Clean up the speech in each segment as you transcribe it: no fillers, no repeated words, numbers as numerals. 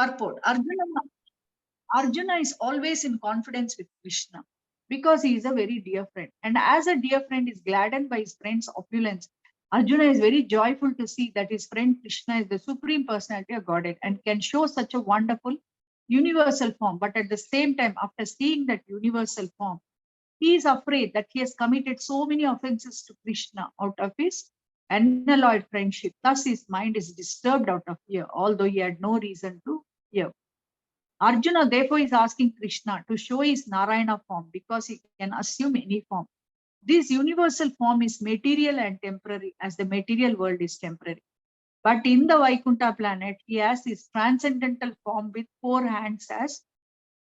Purport. Arjuna is always in confidence with Krishna because he is a very dear friend. And as a dear friend is gladdened by his friend's opulence, Arjuna is very joyful to see that his friend Krishna is the supreme personality of Godhead and can show such a wonderful universal form. But at the same time, after seeing that universal form, he is afraid that he has committed so many offenses to Krishna out of his unalloyed friendship. Thus, his mind is disturbed out of fear, although he had no reason to fear. Arjuna therefore is asking Krishna to show his Narayana form because he can assume any form. This universal form is material and temporary, as the material world is temporary. But in the Vaikuntha planet, he has his transcendental form with 4 hands as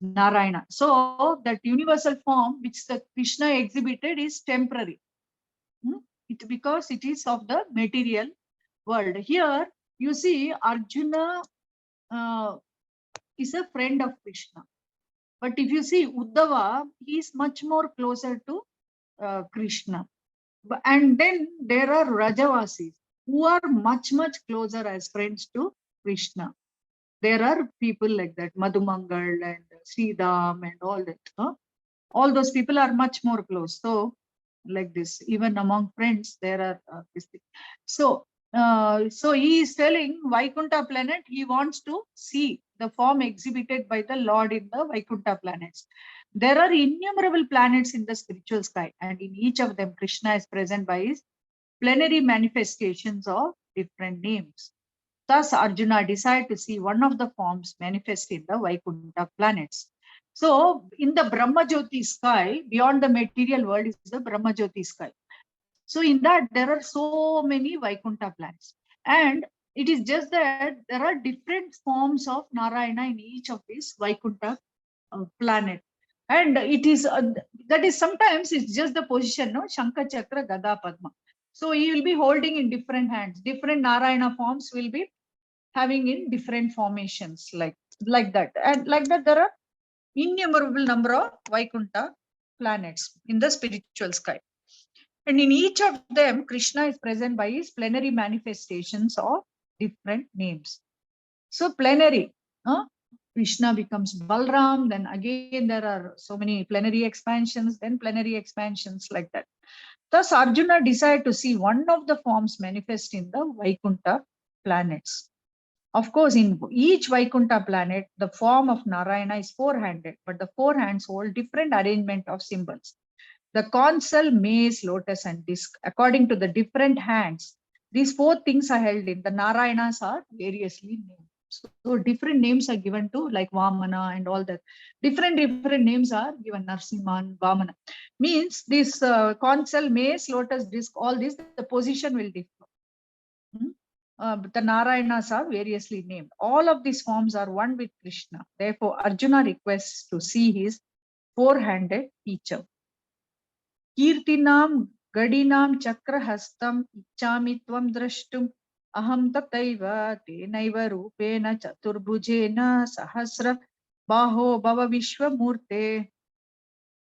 Narayana. So that universal form which the Krishna exhibited is temporary. Because it is of the material world. Here you see Arjuna is a friend of Krishna. But if you see Uddhava, he is much more closer to Krishna. And then there are Rajavasis who are much closer as friends to Krishna. There are people like that, Madhumangal and Sridham and all that. All those people are much more close. So, like this, even among friends, there are this thing. So he is telling Vaikuntha planet, he wants to see the form exhibited by the Lord in the Vaikuntha planets. There are innumerable planets in the spiritual sky, and in each of them, Krishna is present by his plenary manifestations of different names. Thus, Arjuna decided to see one of the forms manifest in the Vaikuntha planets. So, in the Brahmajyoti sky, beyond the material world is the Brahmajyoti sky. So, in that, there are so many Vaikuntha planets. And it is just that there are different forms of Narayana in each of these Vaikuntha planet. And it is, that is sometimes it's just the position, no? Shankha Chakra Gada Padma. So, he will be holding in different hands. Different Narayana forms will be having in different formations like that. And like that, there are innumerable number of Vaikuntha planets in the spiritual sky. And in each of them, Krishna is present by his plenary manifestations of different names. So plenary, Krishna becomes Balram, then again there are so many plenary expansions, then plenary expansions like that. Thus, Arjuna decided to see one of the forms manifest in the Vaikuntha planets. Of course, in each Vaikuntha planet, the form of Narayana is 4-handed, but the 4 hands hold different arrangement of symbols. The console, mace, lotus, and disc. According to the different hands, these 4 things are held in. The Narayanas are variously named. So different names are given to, like Vamana and all that. Different names are given. Narsimhan, Vamana. Means this console, mace, lotus, disc, all this, the position will differ. The Narayanas are variously named. All of these forms are one with Krishna. Therefore, Arjuna requests to see his 4-handed teacher. Kirtinam gadinam chakrahastam ichami tvam drashtum aham tataiva tenaiva rupena chaturbhujena sahasra baho bhava vishwamurte.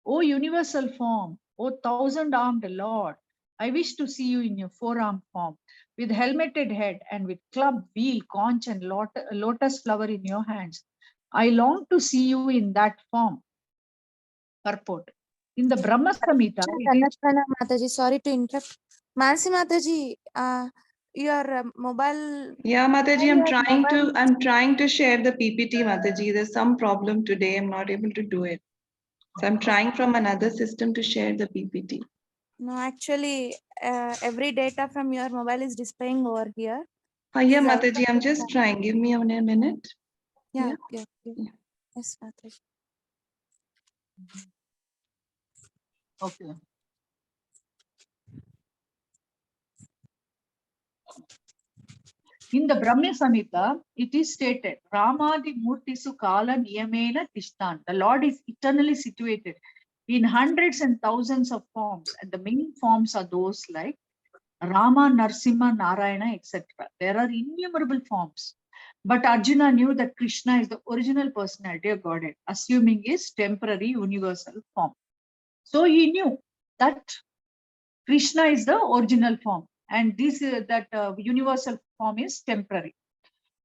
O universal form, O 1,000-armed Lord, I wish to see you in your 4-armed form, with helmeted head and with club, wheel, conch, and lotus flower in your hands. I long to see you in that form. Purport. In the Brahma Samhita, Mataji, sorry to interrupt. Mansi Mataji, your mobile. Yeah, Mataji, I'm trying to share the PPT, Mataji. There's some problem today. I'm not able to do it. So I'm trying from another system to share the PPT. No, actually, every data from your mobile is displaying over here. Yeah, Mataji, I'm just trying. Give me a minute. Yeah. Yes, Mataji. okay. In the Brahma Samhita, it is stated, Ramadi Murtisu Kala Niyamena Tishtan. The Lord is eternally situated in hundreds and thousands of forms, and the main forms are those like Rama, Narsimha, Narayana, etc. There are innumerable forms. But Arjuna knew that Krishna is the original personality of Godhead, assuming his temporary universal form. So he knew that Krishna is the original form, and this that universal form is temporary.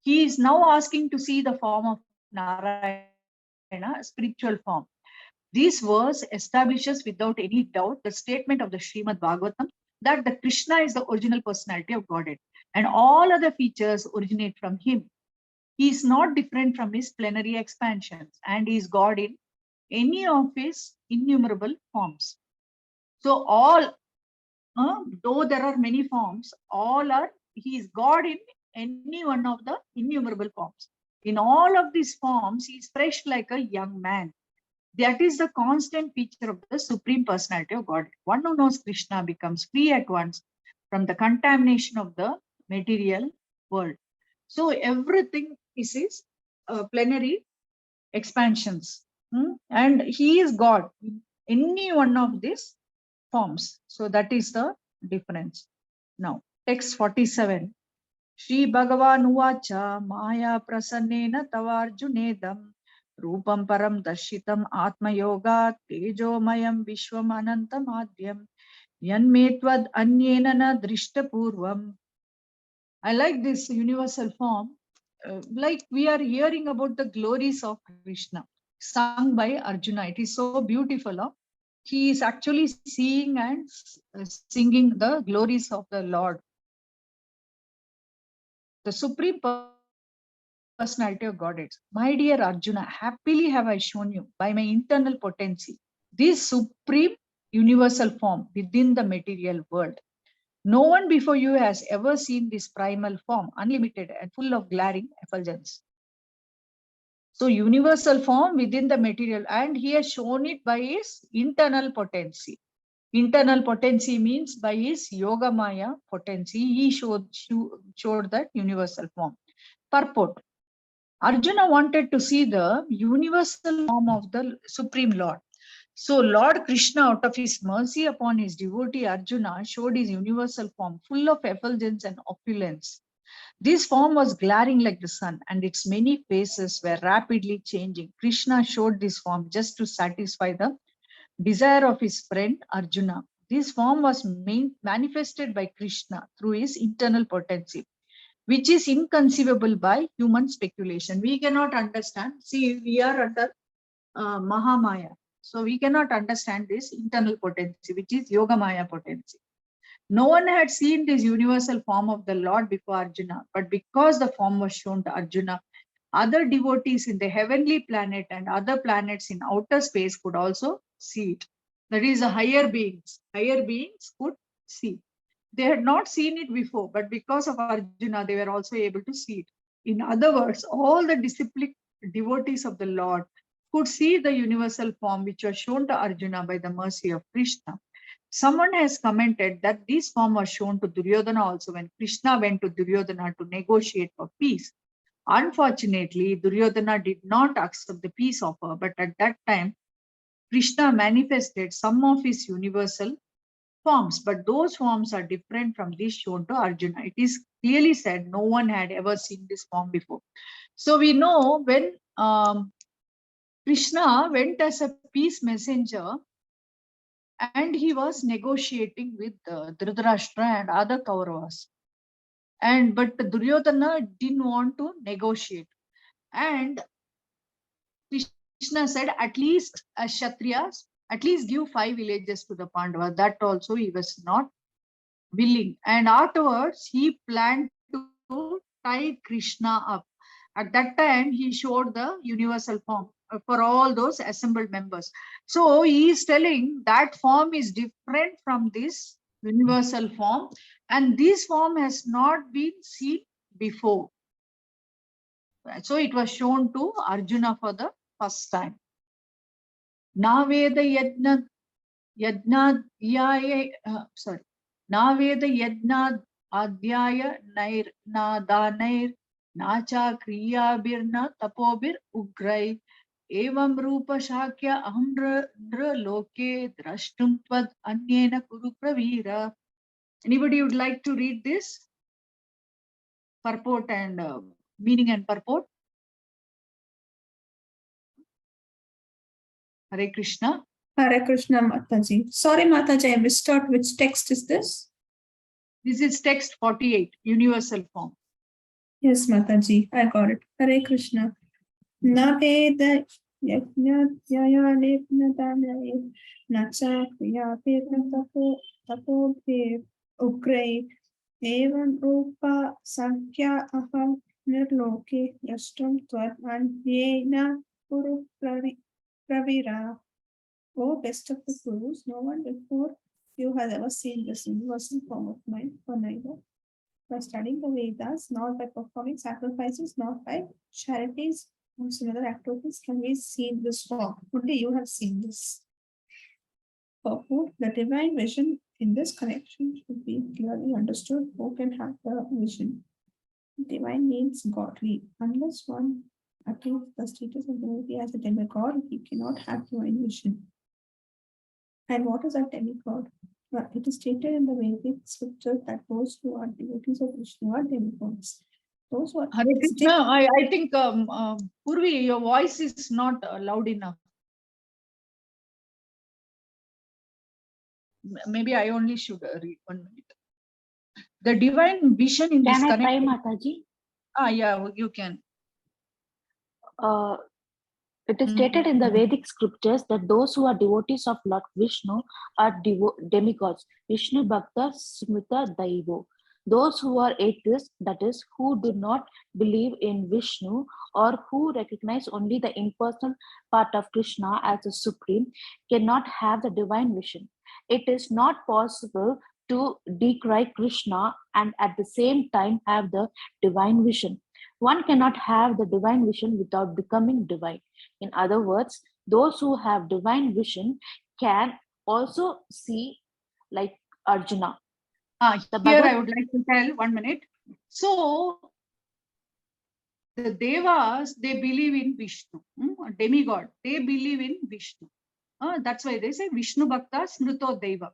He is now asking to see the form of Narayana, spiritual form. This verse establishes without any doubt the statement of the Srimad Bhagavatam that the Krishna is the original personality of Godhead and all other features originate from him. He is not different from his plenary expansions and is God in any of his innumerable forms. So all, though there are many forms, all are, he is God in any one of the innumerable forms. In all of these forms, he is fresh like a young man. That is the constant feature of the Supreme Personality of God. One who knows Krishna becomes free at once from the contamination of the material world. So everything is his plenary expansions. And he is God in any one of these forms. So that is the difference. Now, text 47. Shri Bhagavan Uvacha Maya Prasannena Tavarjunedam Rupam Param Darshitam Atma Yoga Tejomayam Vishwam Anantamadhyam Yanmetvad Anyena Na Drishta Purvam. I like this universal form. Like we are hearing about the glories of Krishna sung by Arjuna. It is so beautiful. Huh? He is actually seeing and singing the glories of the Lord. The Supreme Personality of Godhead. My dear Arjuna, happily have I shown you by my internal potency this supreme universal form within the material world. No one before you has ever seen this primal form, unlimited and full of glaring effulgence. So universal form within the material, and he has shown it by his internal potency. Internal potency means by his Yoga Maya potency, he showed that universal form. Purport. Arjuna wanted to see the universal form of the Supreme Lord. So Lord Krishna, out of his mercy upon his devotee Arjuna, showed his universal form, full of effulgence and opulence. This form was glaring like the sun, and its many faces were rapidly changing. Krishna showed this form just to satisfy the desire of his friend Arjuna. This form was manifested by Krishna through his internal potency, which is inconceivable by human speculation. We cannot understand. See, we are under Mahamaya. So we cannot understand this internal potency, which is Yoga Maya potency. No one had seen this universal form of the Lord before Arjuna, but because the form was shown to Arjuna, other devotees in the heavenly planet and other planets in outer space could also see it. That is, the higher beings could see. They had not seen it before, but because of Arjuna, they were also able to see it. In other words, all the disciplined devotees of the Lord could see the universal form which was shown to Arjuna by the mercy of Krishna. Someone has commented that this form was shown to Duryodhana also when Krishna went to Duryodhana to negotiate for peace. Unfortunately, Duryodhana did not accept the peace offer, but at that time, Krishna manifested some of his universal forms, but those forms are different from this shown to Arjuna. It is clearly said no one had ever seen this form before. So we know when Krishna went as a peace messenger and he was negotiating with Dhritarashtra and other Kauravas. But Duryodhana didn't want to negotiate. And Krishna said, at least as Kshatriyas, at least give 5 villages to the Pandavas. That also he was not willing. And afterwards, he planned to tie Krishna up. At that time, he showed the universal form for all those assembled members. So he is telling that form is different from this universal form, and this form has not been seen before. So it was shown to Arjuna for the first time. Naveda yadna adhyaya nair nadanair nacha kriyabirna tapobir ugrai evam rupa shakya aham loke drashtum tvad anyena kuru pravira. Anybody would like to read this purport and meaning and purport? Hare Krishna. Hare Krishna, Mataji. Sorry, Mataji, I missed out. Which text is this? This is text 48, universal form. Yes, Mataji, I got it. Hare Krishna. Na veda yajna yaya levna danaye nacha kriya vedna tapo bhe ukray evam rupa sankhya aham nirloke yashtam tvat anyena puru pravira. Oh, best of the Gurus, no one before you has ever seen this universal form of mind for neither by studying the Vedas, not by performing sacrifices, not by charities or similar activities can we see this form. Only you have seen this. Purport, the divine vision in this connection should be clearly understood. Who can have the vision? Divine means godly. Unless one attains the status of divinity as a demigod, he cannot have divine vision. And what is a demigod? Well, it is stated in the Vedic scriptures that those who are devotees of Vishnu are demigods. Those who are Hare Krishna, I think Purvi, your voice is not loud enough. Maybe I only should read 1 minute. The divine vision in this Can I try, connection. Mataji? Yeah, you can. It is stated in the Vedic scriptures that those who are devotees of Lord Vishnu are demigods. Vishnu Bhakta Smita Daivo. Those who are atheists, that is, who do not believe in Vishnu or who recognize only the impersonal part of Krishna as the supreme, cannot have the divine vision. It is not possible to decry Krishna and at the same time have the divine vision. One cannot have the divine vision without becoming divine. In other words, those who have divine vision can also see like Arjuna. Here I would like to tell 1 minute. So the Devas, they believe in Vishnu, a demigod. They believe in Vishnu. That's why they say Vishnu Bhakta Smrito Deva.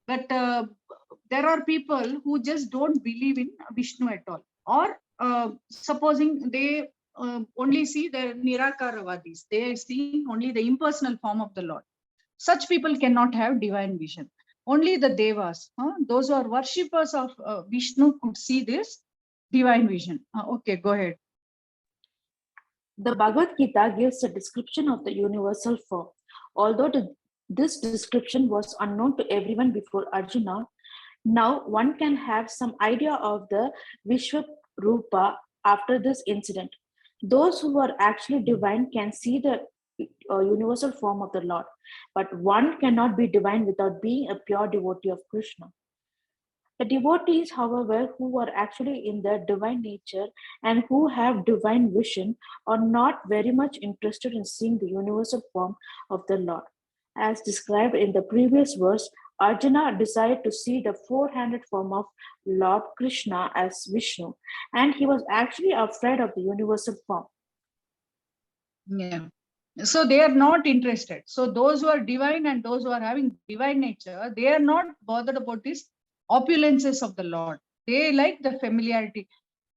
But there are people who just don't believe in Vishnu at all. Or supposing they only see the Nirakaravadis. They see only the impersonal form of the Lord. Such people cannot have divine vision. Only the Devas, those who are worshippers of Vishnu could see this divine vision. Okay, go ahead. The Bhagavad Gita gives a description of the universal form. Although this description was unknown to everyone before Arjuna, now one can have some idea of the Vishwarupa after this incident. Those who are actually divine can see the universal form of the Lord, but one cannot be divine without being a pure devotee of Krishna. The devotees, however, who are actually in their divine nature and who have divine vision are not very much interested in seeing the universal form of the Lord. As described in the previous verse, Arjuna desired to see the four-handed form of Lord Krishna as Vishnu, and he was actually afraid of the universal form. Yeah. So they are not interested. So those who are divine and those who are having divine nature, they are not bothered about these opulences of the Lord. They like the familiarity.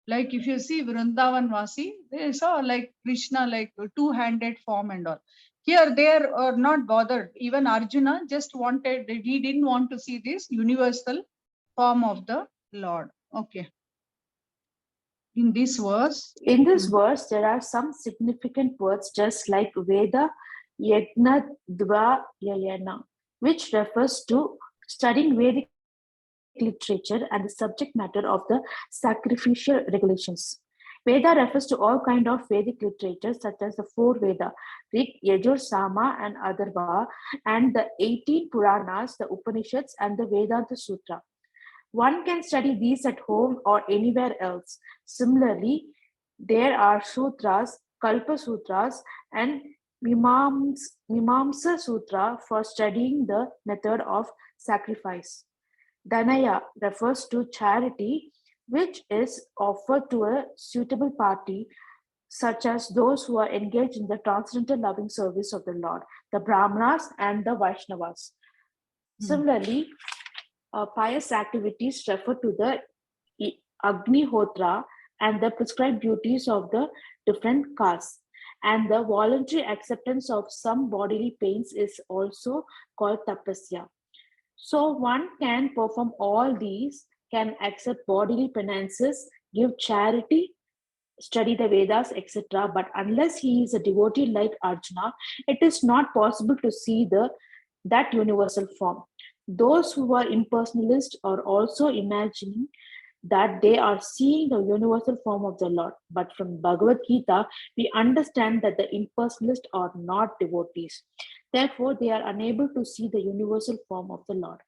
Like if you see Vrindavan Vasi, they saw like Krishna, like two-handed form and all. Here they are not bothered. Even Arjuna just wanted, he didn't want to see this universal form of the Lord. Okay. In this verse, there are some significant words just like Veda Yajna Dva Yayana, which refers to studying Vedic literature and the subject matter of the sacrificial regulations. Veda refers to all kind of Vedic literature such as the four Veda, Rig, Yajur, Sama and Atharva, and the 18 Puranas, the Upanishads and the Vedanta Sutra. One can study these at home or anywhere else. Similarly, there are sutras, Kalpa Sutras, and Mimamsa Sutra for studying the method of sacrifice. Dhanaya refers to charity, which is offered to a suitable party, such as those who are engaged in the transcendental loving service of the Lord, the Brahmanas and the Vaishnavas. Similarly, pious activities refer to the Agnihotra and the prescribed duties of the different castes. And the voluntary acceptance of some bodily pains is also called tapasya. So one can perform all these, can accept bodily penances, give charity, study the Vedas, etc. But unless he is a devotee like Arjuna, it is not possible to see that universal form. Those who are impersonalists are also imagining that they are seeing the universal form of the Lord. But from Bhagavad Gita, we understand that the impersonalists are not devotees. Therefore, they are unable to see the universal form of the Lord.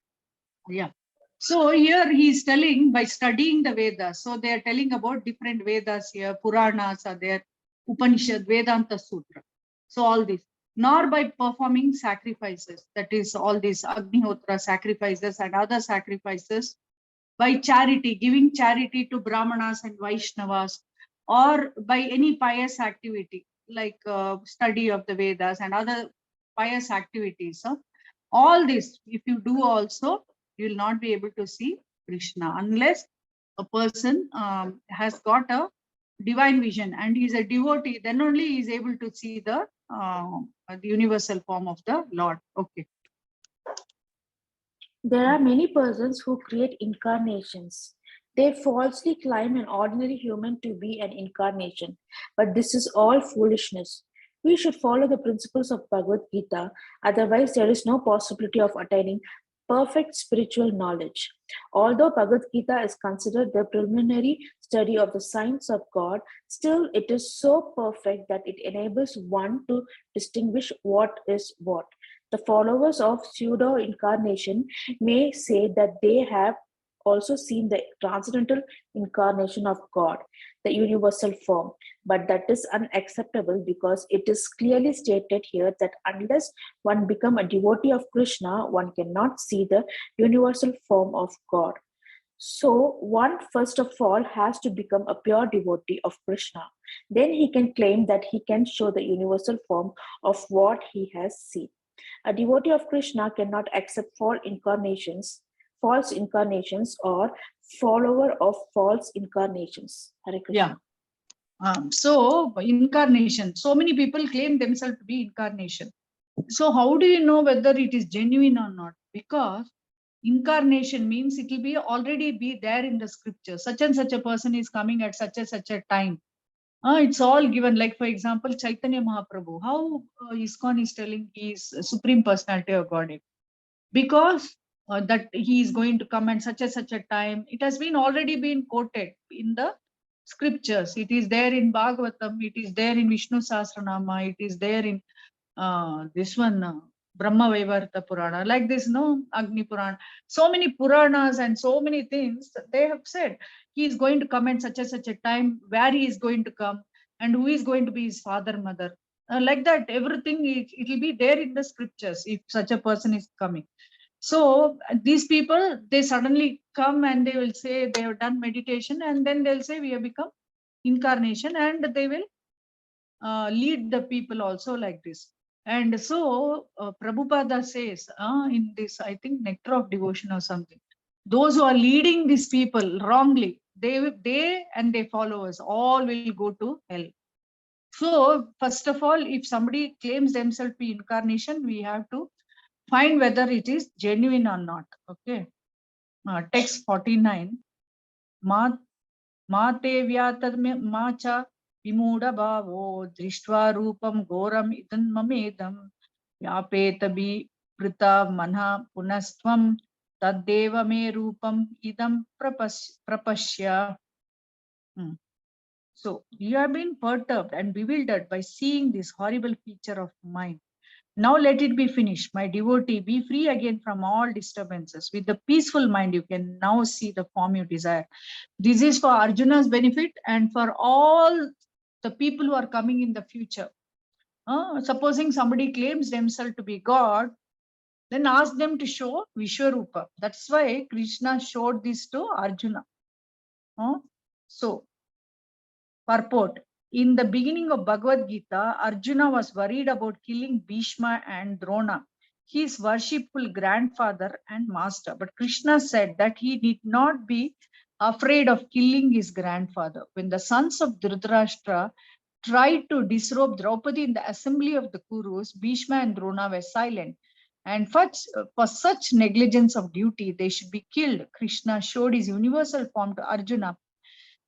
Yeah. So here he is telling by studying the Vedas. So they are telling about different Vedas here. Puranas are there, Upanishad, Vedanta Sutra. So all this. Nor by performing sacrifices. That is all these Agnihotra sacrifices and other sacrifices. By charity, giving charity to Brahmanas and Vaishnavas, or by any pious activity like study of the Vedas and other pious activities. All this, if you do also, you will not be able to see Krishna unless a person has got a divine vision and he is a devotee, then only he is able to see the universal form of the Lord. Okay. There are many persons who create incarnations. They falsely claim an ordinary human to be an incarnation, but this is all foolishness. We should follow the principles of Bhagavad Gita, otherwise, there is no possibility of attaining perfect spiritual knowledge. Although Bhagavad Gita is considered the preliminary study of the science of God, still it is so perfect that it enables one to distinguish what is what. The followers of pseudo incarnation may say that they have also seen the transcendental incarnation of God, the universal form, but that is unacceptable because it is clearly stated here that unless one become a devotee of Krishna, one cannot see the universal form of God. So, one first of all has to become a pure devotee of Krishna. Then he can claim that he can show the universal form of what he has seen. A devotee of Krishna cannot accept false incarnations, or follower of false incarnations. Hare Krishna. Yeah. So incarnation, so many people claim themselves to be incarnation. So how do you know whether it is genuine or not? Because incarnation means it will be already be there in the scripture. Such and such a person is coming at such and such a time. It's all given. Like for example, Chaitanya Mahaprabhu. How ISKCON is telling he is Supreme Personality of Godhead? Because that he is going to come at such a time. It has been already been quoted in the scriptures. It is there in Bhagavatam. It is there in Vishnu Sahasranama. It is there in this one. Brahma Vaivarta Purana, like this, no, Agni Purana. So many Puranas and so many things they have said. He is going to come at such a time, where he is going to come, and who is going to be his father, mother. Like that, everything it will be there in the scriptures if such a person is coming. So these people, they suddenly come and they will say they have done meditation, and then they'll say we have become incarnation, and they will lead the people also like this. And so Prabhupada says in this, I think, Nectar of Devotion or something, those who are leading these people wrongly, they and their followers all will go to hell. So first of all, if somebody claims themselves to be incarnation, we have to find whether it is genuine or not. Okay. Text 49. Mate vyatad macha vimuda bhavo drishtva rupam goram idan mamedam vyapeta bi prita manha punastvam taddeva me rupam idam prapashya. So you have been perturbed and bewildered by seeing this horrible feature of mine. Now let it be finished. My devotee, be free again from all disturbances. With the peaceful mind, you can now see the form you desire. This is for Arjuna's benefit and for all the people who are coming in the future. Supposing somebody claims themselves to be God, then ask them to show Vishwarupa. That's why Krishna showed this to Arjuna. So, purport. In the beginning of Bhagavad Gita, Arjuna was worried about killing Bhishma and Drona, his worshipful grandfather and master. But Krishna said that he need not be afraid of killing his grandfather. When the sons of Dhritarashtra tried to disrobe Draupadi in the assembly of the Kurus, Bhishma and Drona were silent. And for such negligence of duty, they should be killed. Krishna showed his universal form to Arjuna,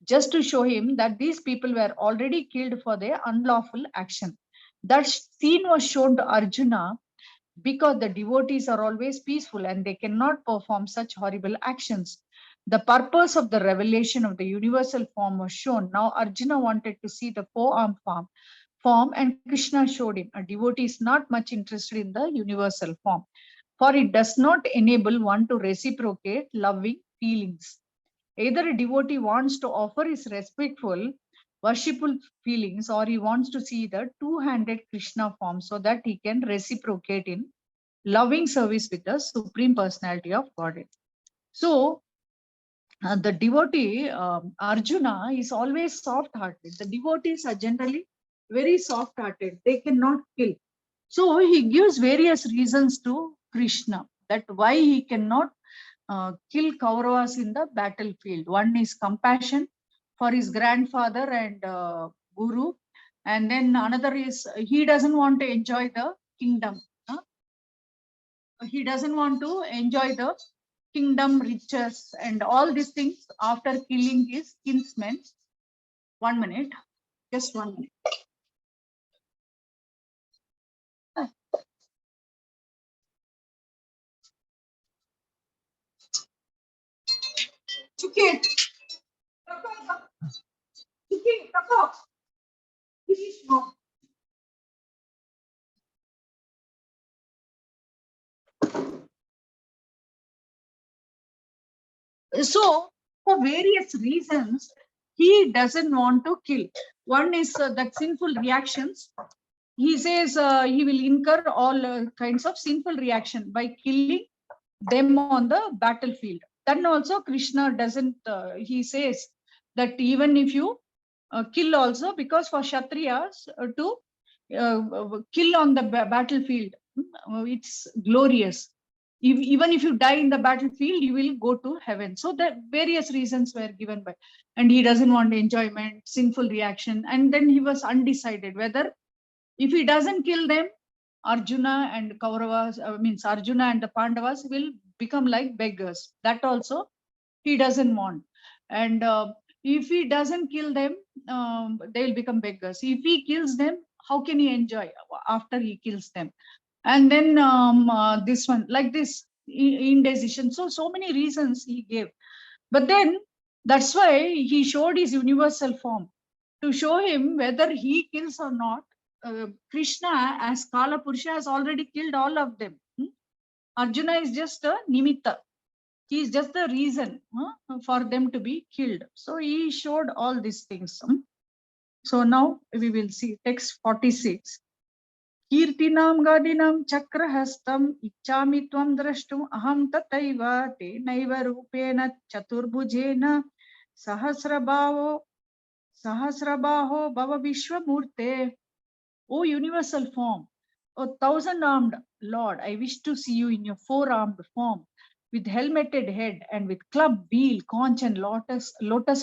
just to show him that these people were already killed for their unlawful action. That scene was shown to Arjuna because the devotees are always peaceful and they cannot perform such horrible actions. The purpose of the revelation of the universal form was shown. Now Arjuna wanted to see the four-armed form, and Krishna showed him. A devotee is not much interested in the universal form, for it does not enable one to reciprocate loving feelings. Either a devotee wants to offer his respectful, worshipful feelings, or he wants to see the two-handed Krishna form so that he can reciprocate in loving service with the Supreme Personality of Godhead. So, the devotee, Arjuna, is always soft-hearted. The devotees are generally very soft-hearted. They cannot kill. So, he gives various reasons to Krishna that why he cannot kill Kauravas in the battlefield. One is compassion for his grandfather and guru, and then another is he doesn't want to enjoy the kingdom. He doesn't want to enjoy the kingdom riches and all these things after killing his kinsmen. 1 minute, just 1 minute. Chicken. Chicken, so for various reasons, he doesn't want to kill. One is that sinful reactions. He says he will incur all kinds of sinful reaction by killing them on the battlefield. Then also Krishna doesn't, he says that even if you kill also, because for Kshatriyas to kill on the battlefield, it's glorious. Even if you die in the battlefield, you will go to heaven. So the various reasons were given by, and he doesn't want enjoyment, sinful reaction. And then he was undecided whether if he doesn't kill them, Arjuna and Kauravas, means Arjuna and the Pandavas will become like beggars. That also he doesn't want. And if he doesn't kill them, they will become beggars. If he kills them, how can he enjoy after he kills them? And then this one, like this, indecision. So many reasons he gave. But then that's why he showed his universal form to show him whether he kills or not. Krishna as Kala Purusha has already killed all of them. Arjuna is just a nimitta. He is just the reason for them to be killed. So he showed all these things. So now we will see text 46. Kirtinam gadinam chakrahastam ichami tvam drashtum aham tataiva te naiva rupena chaturbhujena sahasrabaho bhava vishwamurte. O universal form, O thousand-armed Lord, I wish to see you in your four-armed form, with helmeted head and with club, wheel, conch, and lotus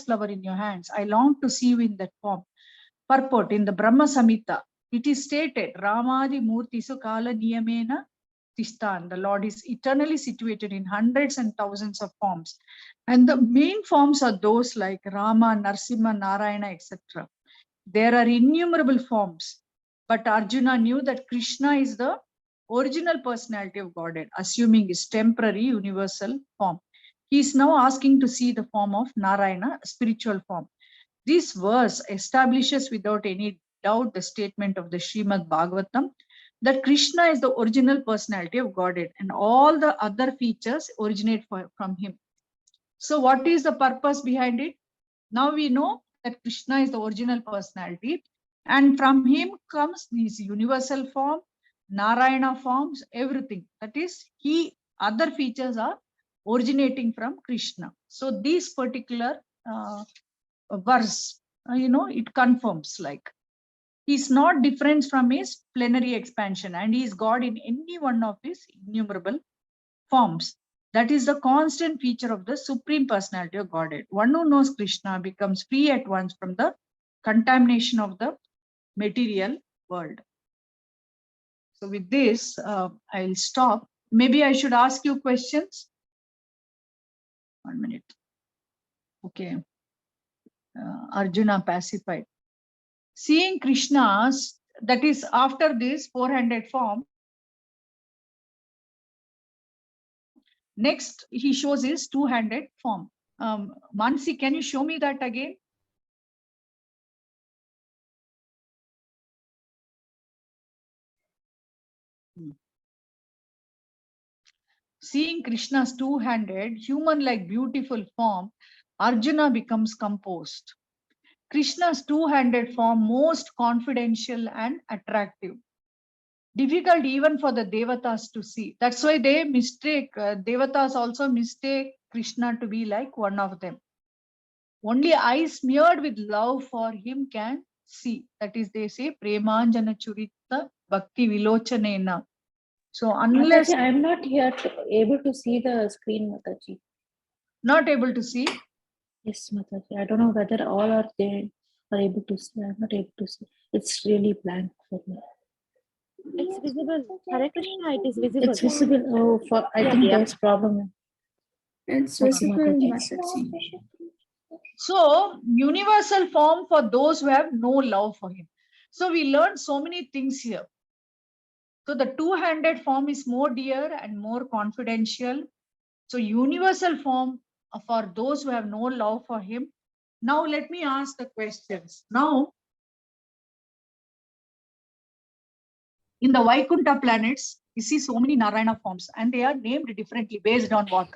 flower in your hands. I long to see you in that form. Purport in the Brahma Samhita, it is stated, Ramadi Murti Sukala Niyamena Tishtan. The Lord is eternally situated in hundreds and thousands of forms. And the main forms are those like Rama, Narsimha, Narayana, etc. There are innumerable forms. But Arjuna knew that Krishna is the original personality of Godhead, assuming his temporary universal form. He is now asking to see the form of Narayana, spiritual form. This verse establishes without any doubt the statement of the Srimad Bhagavatam that Krishna is the original personality of Godhead and all the other features originate from him. So what is the purpose behind it? Now we know that Krishna is the original personality, and from him comes these universal form, Narayana forms, everything. That is, other features are originating from Krishna. So this particular verse, it confirms like he's not different from his plenary expansion, and he is God in any one of his innumerable forms. That is the constant feature of the Supreme Personality of Godhead. One who knows Krishna becomes free at once from the contamination of the material world. So with this, I'll stop. Maybe I should ask you questions. 1 minute. Okay. Arjuna pacified. Seeing Krishna's, that is after this four-handed form, next he shows his two-handed form. Mansi, can you show me that again? Seeing Krishna's two-handed, human-like beautiful form, Arjuna becomes composed. Krishna's two-handed form most confidential and attractive. Difficult even for the Devatas to see. That's why they mistake, Devatas also mistake Krishna to be like one of them. Only eyes smeared with love for him can see. That is, they say, Premanjana Churita Bhakti Vilochanena. So unless Mataji, I'm not here able to see the screen, Mataji. not able to see, Yes, Mataji. I don't know whether all are there are able to see. I'm not able to see. It's really blank for me. It's visible. Hare Krishna, it is visible. It's visible. Oh, for I think there's problem. It's Okay, visible, Mataji. Mataji. so universal form for those who have no love for him. So we learned so many things here. So the two-handed form is more dear and more confidential. So universal form for those who have no love for him. Now let me ask the questions. Now, in the Vaikuntha planets, you see so many Narayana forms and they are named differently based on what?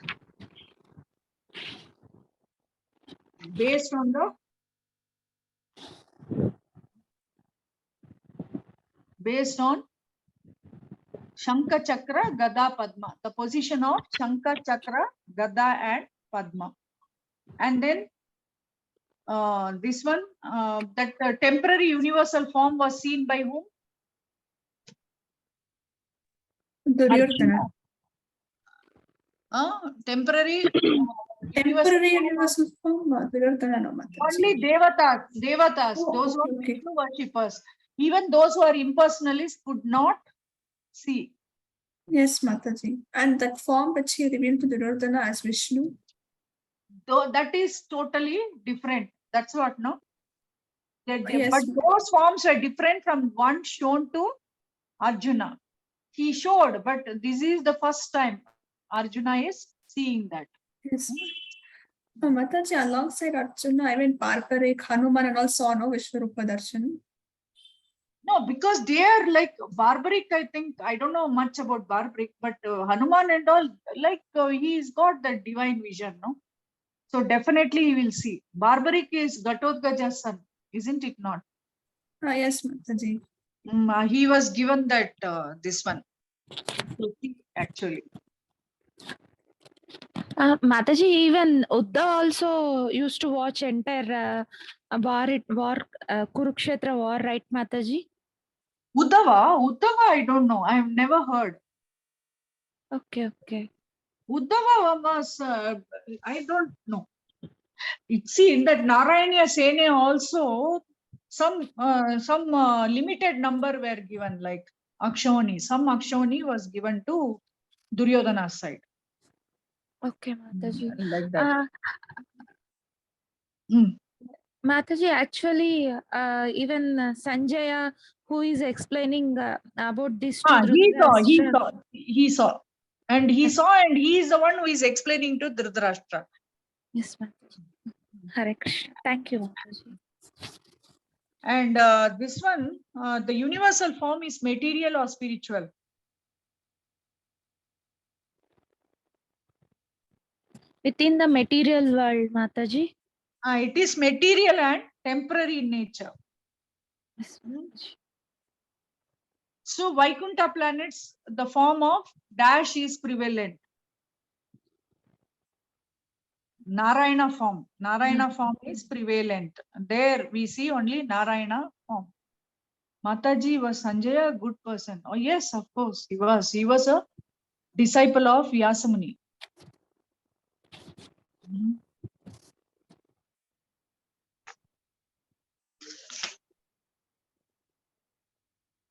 Based on the Shankha Chakra, Gada, Padma, the position of Shankha Chakra, Gada and Padma. And then this one, that temporary universal form was seen by whom? Duryodhana. Temporary Temporary universal form, Duryodhana, no, Mataji. only Devatas, Oh, those who are okay. Vishnu worshippers. Even those who are impersonalists could not see. Yes, Mataji. And that form which he revealed to Duryodhana as Vishnu. Though that is totally different. That's what, no? Yes, But those forms are different from one shown to Arjuna. He showed, but this is the first time Arjuna is seeing that. yes. Mataji, alongside Arjuna, even Parkarik, Hanuman and all saw no Vishwarupa Darshan. No, because they are like barbaric, I think. I don't know much about barbaric, but Hanuman and all, like he's got that divine vision, no? So definitely he will see. Barbaric is Gatotkaja's son, isn't it not? Yes, Mataji. He was given that, this one. Actually. Mataji, even Uddhav also used to watch entire war, Kurukshetra war, right, Mataji? Uddhava, I don't know. I have never heard. Okay. Uddhava was, I don't know. See, in that Narayana Sena also, some limited number were given, like Akshoni. Some Akshoni was given to Duryodhana's side. Okay, Mataji. Like that. Mm. Mataji, actually, even Sanjaya, who is explaining about this to He saw. And he saw, and he is the one who is explaining to Dhritarashtra. Yes, Mataji. Hare Krishna. Thank you, Mataji. And this one, the universal form is material or spiritual? Within the material world, Mataji. It is material and temporary in nature. Yes, Mataji. So Vaikuntha planets, the form of dash is prevalent. Narayana form. Narayana form is prevalent. There we see only Narayana form. Mataji, was Sanjaya a good person? Oh yes, of course he was. He was a disciple of Vyasamuni.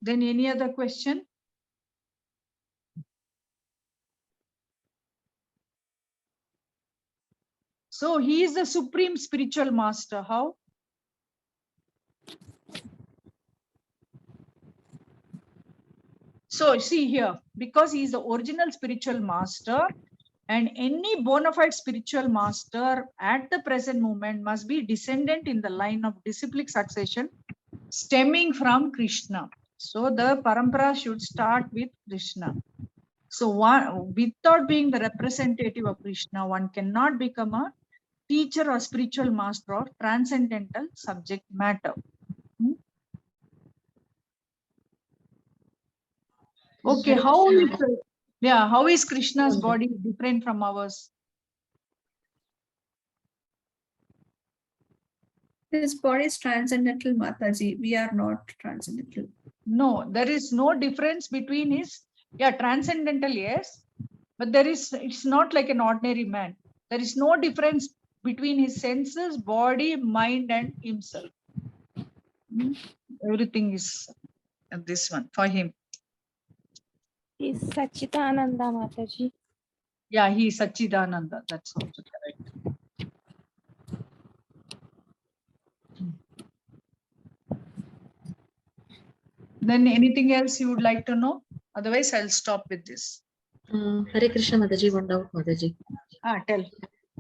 Then any other question? So he is the supreme spiritual master. How? So see here, because he is the original spiritual master, and any bona fide spiritual master at the present moment must be descendant in the line of disciplic succession stemming from Krishna. So the parampara should start with Krishna. So one, without being the representative of Krishna, one cannot become a teacher or spiritual master or transcendental subject matter. Okay, Hare how is Krishna. how is Krishna's body different from ours? His body is transcendental, Mataji. We are not transcendental. No, there is no difference between his, transcendental, yes, but it's not like an ordinary man. There is no difference between his senses, body, mind, and himself. Everything is this one for him. Is Sachitananda Mataji. Yeah, he is Sachidananda. That's also correct. Then anything else you would like to know? Otherwise, I'll stop with this. Hare Krishna Mataji, one doubt Mataji. Tell.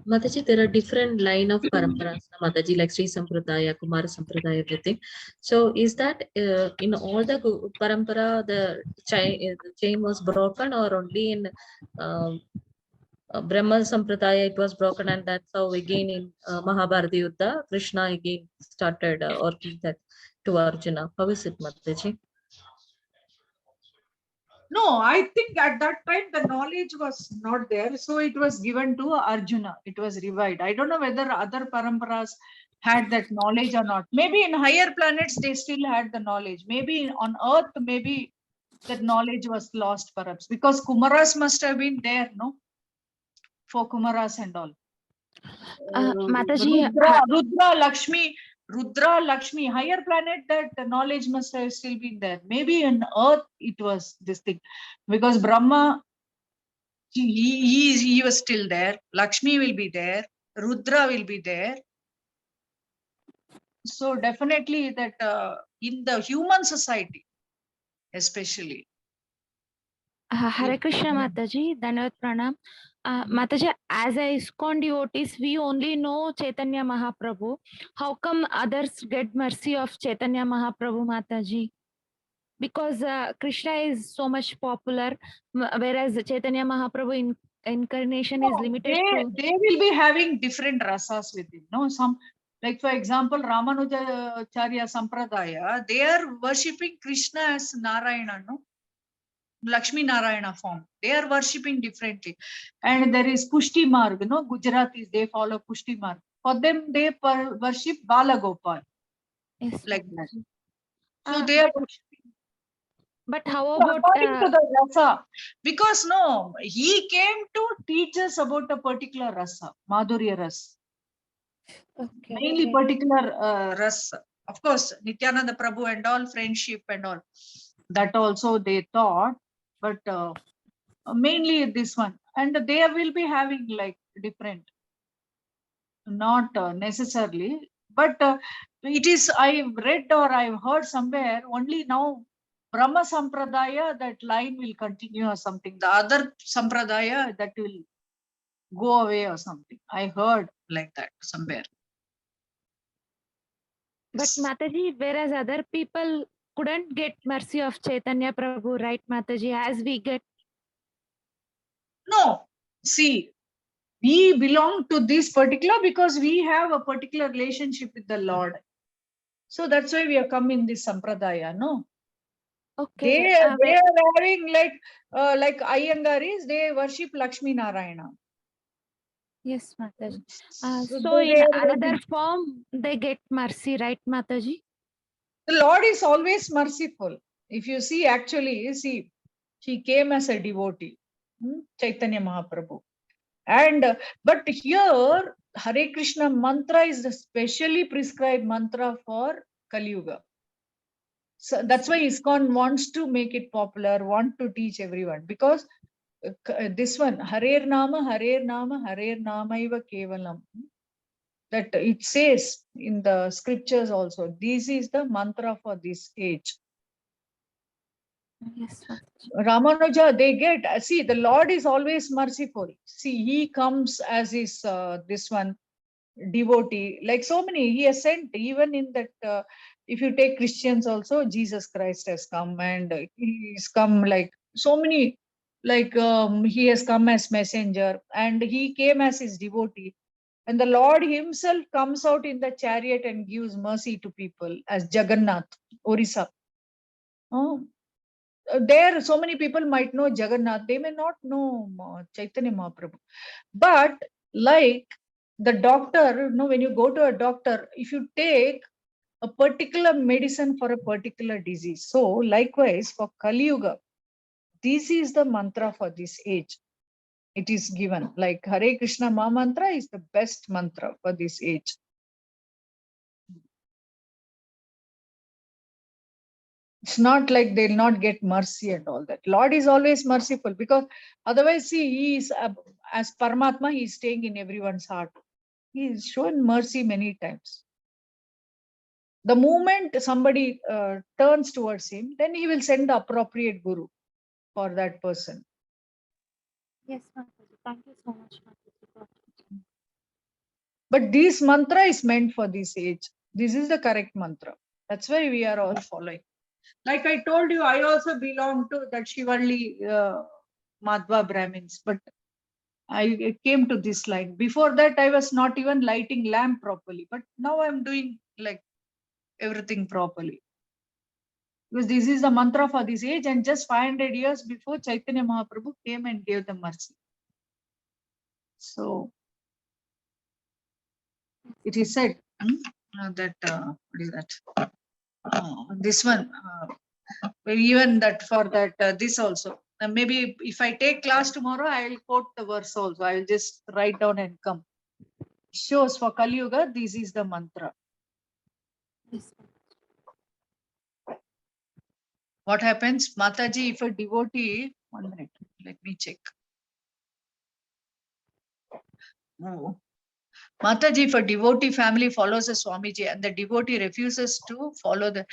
Mataji, there are different line of paramparas, Mataji, like Sri Sampradaya, Kumara Sampradaya, everything. So is that in all the parampara, the chain was broken, or only in Brahma Sampradaya it was broken, and that's how again in Mahabharata Yuddha, Krishna again started working that to Arjuna. How is it, Mataji? No, I think at that time the knowledge was not there. So it was given to Arjuna. It was revived. I don't know whether other paramparas had that knowledge or not. Maybe in higher planets they still had the knowledge. Maybe on Earth, maybe that knowledge was lost perhaps. Because Kumaras must have been there, no? For Kumaras and all. Mataji, Rudra, Lakshmi, higher planet, that knowledge must have still been there. Maybe on Earth it was this thing, because Brahma, he was still there. Lakshmi will be there. Rudra will be there. So definitely that in the human society, especially. Hare Krishna Mataji, Dhanavad Pranam. Mataji, as a ISKCON devotees, we only know Chaitanya Mahaprabhu. How come others get mercy of Chaitanya Mahaprabhu, Mataji? Because Krishna is so much popular, whereas Chaitanya Mahaprabhu incarnation is limited to. They will be having different rasas with him. No, some, like for example, Ramanujacharya Sampradaya, they are worshipping Krishna as Narayana, no? Lakshmi Narayana form. They are worshipping differently. And there is Pushti Marg, no? Gujaratis, they follow Pushti Marg. For them, they worship Balagopal. Yes, like that. So Ah, they are but how so about according to the rasa, because no, he came to teach us about a particular rasa, Madhurya Ras, mainly particular rasa. Of course, Nityananda Prabhu and all, friendship and all, that also they taught, but mainly this one. And they will be having like different, not necessarily, but it is, I've read or I've heard somewhere, only now Brahma Sampradaya, that line will continue or something. The other Sampradaya, that will go away or something. I heard like that somewhere. But Mataji, whereas other people couldn't get mercy of Chaitanya Prabhu, right, Mataji, as we get? No, see, we belong to this particular because we have a particular relationship with the Lord. So that's why we have come in this Sampradaya, no? Okay. They are having like Iyengaris, they worship Lakshmi Narayana. Yes, Mataji. So So in they another form, they get mercy, right, Mataji? the Lord is always merciful. If you see, actually, see, he came as a devotee, Chaitanya Mahaprabhu. And but here, Hare Krishna mantra is the specially prescribed mantra for Kali Yuga. So that's why ISKCON wants to make it popular, want to teach everyone, because this one, Harer Nama, Harer Nama, Harer Namaiva Kevalam. That it says in the scriptures also, this is the mantra for this age. Yes, Mataji. Ramanuja, they get, see, the Lord is always merciful. See, he comes as his, this one, devotee, like so many, he has sent, even in that, if you take Christians also, Jesus Christ has come, and he's come like so many, like he has come as messenger, and he came as his devotee. And the Lord himself comes out in the chariot and gives mercy to people as Jagannath, Orissa. Oh, there, so many people might know Jagannath, they may not know Chaitanya Mahaprabhu. But like the doctor, when you go to a doctor, if you take a particular medicine for a particular disease, so likewise for Kali Yuga, this is the mantra for this age. It is given like Hare Krishna Maha Mantra is the best mantra for this age. It's not like they'll not get mercy and all that. Lord is always merciful, because otherwise, see, he is as Paramatma, he is staying in everyone's heart. He is shown mercy many times. The moment somebody turns towards him, then he will send the appropriate guru for that person. Yes, Mataji. Thank you so much, Mataji. But this mantra is meant for this age. This is the correct mantra. That's why we are all following. Like I told you, I also belong to that Shivalli Madhva Brahmins, but I came to this line. Before that, I was not even lighting lamp properly, but now I'm doing like everything properly. Because this is the mantra for this age, and just 500 years before, Chaitanya Mahaprabhu came and gave the mercy. So it is said that what is that? This one, even that for that this also. Maybe if I take class tomorrow, I will quote the verse also. I will just write down and come. Shows for Kali Yuga, this is the mantra. Yes. What happens, Mataji, if a devotee, 1 minute, let me check. Oh. Mataji, if a devotee family follows a Swamiji and the devotee refuses to follow the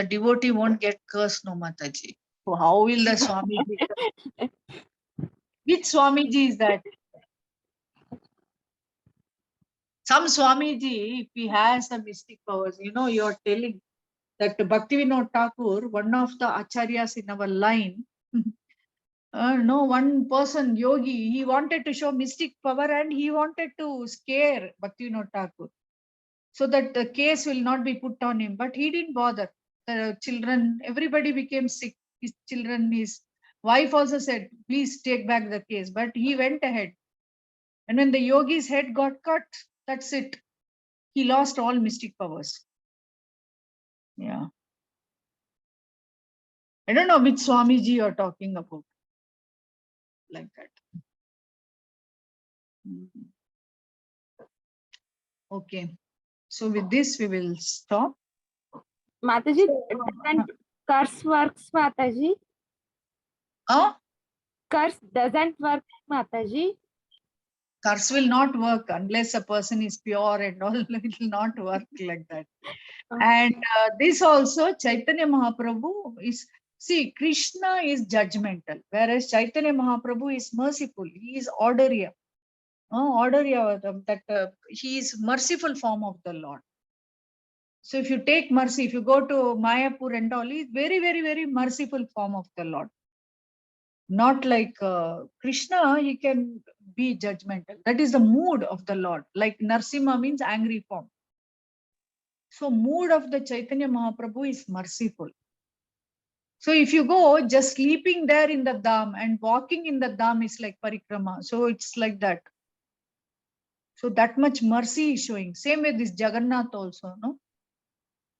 devotee won't get cursed, no, Mataji. So how will the Swamiji? Which Swamiji is that? Some Swamiji, if he has the mystic powers, you're telling that Bhaktivinoda Thakur, one of the acharyas in our line, no, one person, yogi, he wanted to show mystic power and he wanted to scare Bhaktivinoda Thakur so that the case will not be put on him. But he didn't bother. The children, everybody became sick. His children, his wife also said, please take back the case. But he went ahead. And when the yogi's head got cut, that's it. He lost all mystic powers. Yeah. I don't know which Swamiji you're talking about. Like that. Okay. So with this, we will stop. Mataji, doesn't curse works, Mataji? Curse doesn't work, Mataji. Curse will not work unless a person is pure and all. It will not work like that. And this also, Chaitanya Mahaprabhu is, see, Krishna is judgmental, whereas Chaitanya Mahaprabhu is merciful. He is Audariya. That he is merciful form of the Lord. So if you take mercy, if you go to Mayapur and all, he is very, very, very merciful form of the Lord. Not like Krishna, he can be judgmental. That is the mood of the Lord. Like Narsimha means angry form. So mood of the Chaitanya Mahaprabhu is merciful. So if you go just sleeping there in the Dham and walking in the Dham is like parikrama. So it's like that. So that much mercy is showing. Same with this Jagannath also, no?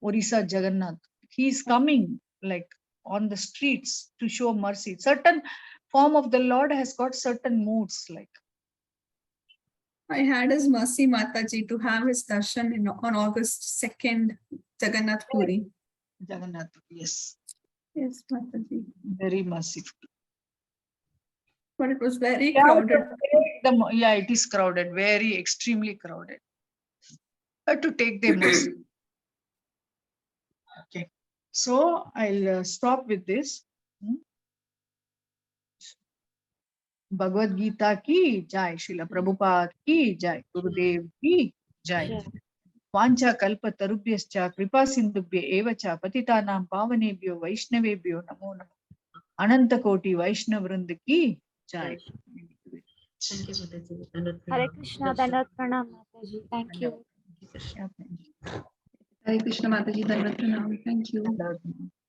Orissa Jagannath. He is coming like on the streets to show mercy. Certain form of the Lord has got certain moods like. I had his mercy, Mataji, to have his darshan on August 2nd, Jagannath Puri. Jagannath, yes. Yes, Mataji. Very merciful. But it was very crowded. Yeah, it is crowded, very extremely crowded. But to take the mercy. Okay. So I'll stop with this. Bhagavad Gita की जय, श्रील प्रभुपाद की जय, गुरुदेव की जय। वाञ्छा कल्पतरुभ्यश्च कृपा सिन्धुभ्य एव च पतितानां पावनेभ्यो वैष्णवेभ्यो नमो नमः। अनंत कोटि वैष्णव वृंद की जय। Thank you, Mataji. Hare Krishna, Dandavat Pranam, Mataji. Thank you. Hare Krishna Mataji, Dandavat Pranam. Thank you.